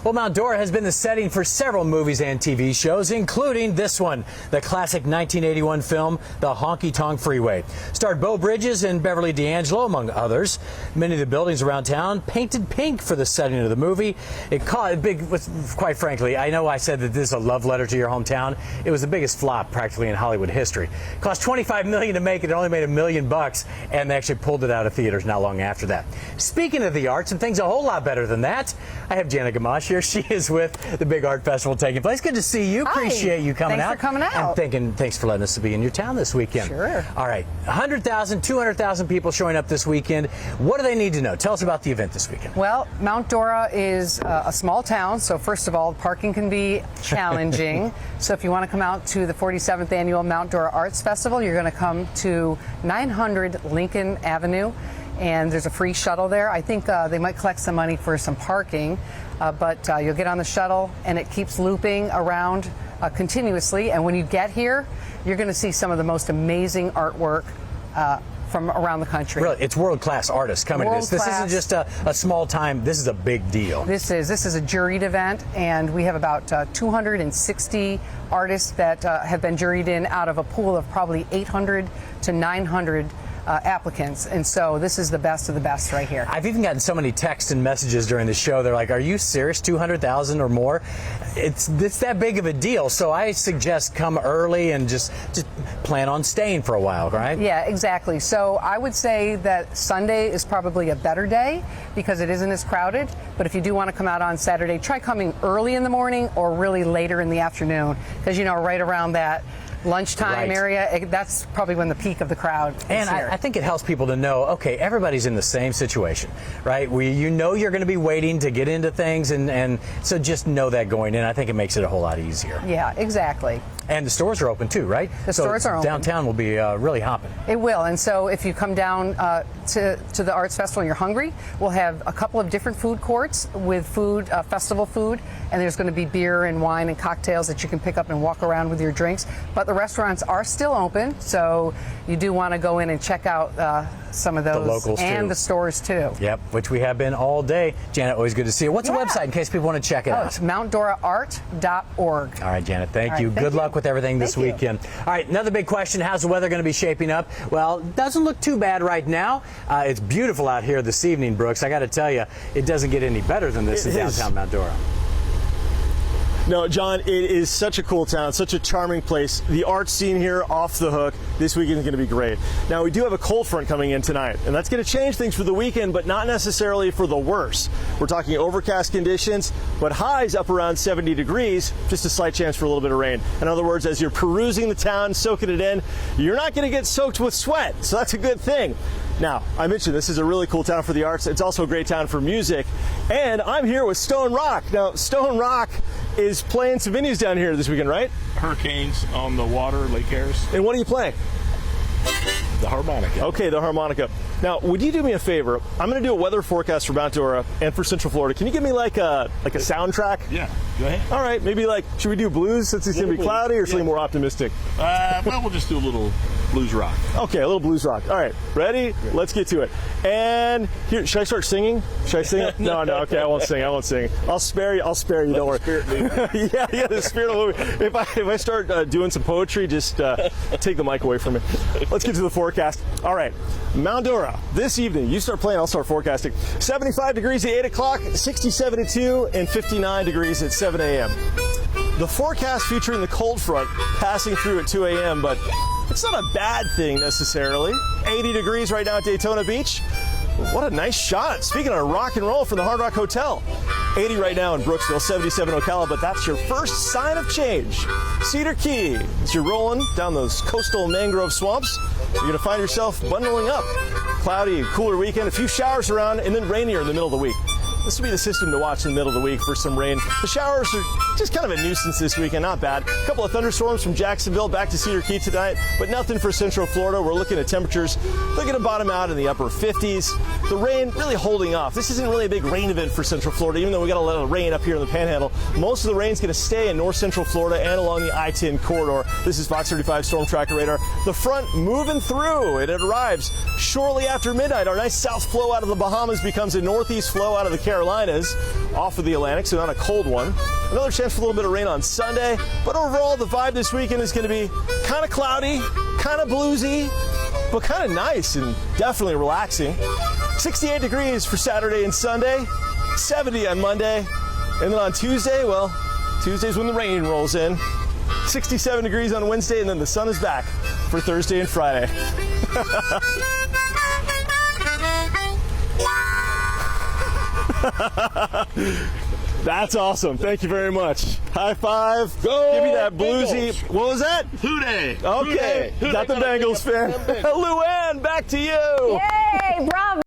Well, Mount Dora has been the setting for several movies and TV shows, including this one, the classic 1981 film, The Honky Tonk Freeway. Starred Beau Bridges and Beverly D'Angelo, among others. Many of the buildings around town painted pink for the setting of the movie. It caught a big, quite frankly, I know I said that this is a love letter to your hometown. It was the biggest flop practically in Hollywood history. It cost $25 million to make it. It only made $1 million, and they actually pulled it out of theaters not long after that. Speaking of the arts and things a whole lot better than that, I have Janet Gamache here. She is with the big art festival taking place. Good to see you. Hi. Appreciate you coming out. Thanks for coming out. And thanks for letting us be in your town this weekend. Sure. All right. 100,000, 200,000 people showing up this weekend. What do they need to know? Tell us about the event this weekend. Well, Mount Dora is a small town, so first of all, parking can be challenging. So if you want to come out to the 47th annual Mount Dora Arts Festival, you're going to come to 900 Lincoln Avenue. And there's a free shuttle there. I think they might collect some money for some parking, but you'll get on the shuttle and it keeps looping around continuously. And when you get here, you're going to see some of the most amazing artwork from around the country. Really, it's world-class artists coming to this. This isn't just a small time. This is a big deal. This is a juried event, and we have about 260 artists that have been juried in out of a pool of probably 800 to 900 applicants, and so this is the best of the best right here. I've even gotten so many texts and messages during the show. They're like, "Are you serious? 200,000 or more? It's that big of a deal." So I suggest come early and just plan on staying for a while, right? Yeah, exactly. So I would say that Sunday is probably a better day because it isn't as crowded. But if you do want to come out on Saturday, try coming early in the morning or really later in the afternoon, because right around that lunchtime area, that's probably when the peak of the crowd is. And I think it helps people to know, okay, everybody's in the same situation, right? You're going to be waiting to get into things, and so just know that going in. I think it makes it a whole lot easier. Yeah, exactly. And the stores are open too, right? The stores are open. Downtown will be really hopping. It will, and so if you come down to the Arts Festival and you're hungry, we'll have a couple of different food courts with food, festival food, and there's going to be beer and wine and cocktails that you can pick up and walk around with your drinks. But the restaurants are still open, so you do want to go in and check out some of those. The locals and too. The stores too. Yep, which we have been all day. Janet, always good to see you. What's the website in case people want to check it out? It's mountdoraart.org. All right, Janet, thank you. Thank good you. luck with everything this weekend. All right, another big question, how's the weather going to be shaping up? Well, it doesn't look too bad right now. It's beautiful out here this evening, Brooks. I got to tell you, it doesn't get any better than this in downtown Mount Dora. No, John, it is such a cool town, such a charming place. The art scene here off the hook. This weekend is going to be great. Now, we do have a cold front coming in tonight, and that's going to change things for the weekend, but not necessarily for the worse. We're talking overcast conditions, but highs up around 70 degrees, just a slight chance for a little bit of rain. In other words, as you're perusing the town, soaking it in, you're not going to get soaked with sweat, so that's a good thing. Now, I mentioned this is a really cool town for the arts. It's also a great town for music, and I'm here with Stone Rock. Now, Stone Rock is playing some venues down here this weekend, right? Hurricanes on the water, Lake Harris. And what are you playing? The harmonica. Okay, the harmonica. Now, would you do me a favor? I'm going to do a weather forecast for Mount Dora and for Central Florida. Can you give me like a soundtrack? Yeah, go ahead. All right, maybe should we do blues since it's going to be cloudy, or something more optimistic? Well, we'll just do a little blues rock. Okay, a little blues rock. All right, ready? Yeah. Let's get to it. And here, should I start singing? Should I sing? No, okay, I won't sing. I'll spare you. Don't worry. Yeah, the spirit will move. If I start doing some poetry, just take the mic away from me. Let's get to the forecast. All right, Mount Dora, this evening, you start playing, I'll start forecasting. 75 degrees at 8 o'clock, 67 at 2, and 59 degrees at 7 a.m. The forecast featuring the cold front passing through at 2 a.m., but it's not a bad thing necessarily. 80 degrees right now at Daytona Beach. What a nice shot. Speaking of rock and roll from the Hard Rock Hotel. 80 right now in Brooksville, 77 Ocala, but that's your first sign of change. Cedar Key, as you're rolling down those coastal mangrove swamps, you're going to find yourself bundling up. Cloudy, cooler weekend, a few showers around, and then rainier in the middle of the week. This will be the system to watch in the middle of the week for some rain. The showers are just kind of a nuisance this weekend, not bad. A couple of thunderstorms from Jacksonville back to Cedar Key tonight, but nothing for Central Florida. We're looking at temperatures. They're going to bottom out in the upper 50s. The rain really holding off. This isn't really a big rain event for Central Florida, even though we got a lot of rain up here in the Panhandle. Most of the rain's going to stay in north Central Florida and along the I-10 corridor. This is Fox 35 Storm Tracker Radar. The front moving through, and it arrives shortly after midnight. Our nice south flow out of the Bahamas becomes a northeast flow out of the Carolinas off of the Atlantic, so not a cold one. Another chance for a little bit of rain on Sunday, but overall the vibe this weekend is going to be kind of cloudy, kind of bluesy, but kind of nice and definitely relaxing. 68 degrees for Saturday and Sunday, 70 on Monday, and then on Tuesday, well, Tuesday's when the rain rolls in. 67 degrees on Wednesday, and then the sun is back for Thursday and Friday. That's awesome. Thank you very much. High five. Go Give me that bluesy. Bengals. What was that? Hooday. Okay. Hooday. Got the Bengals fan. Luann, back to you. Yay, bravo.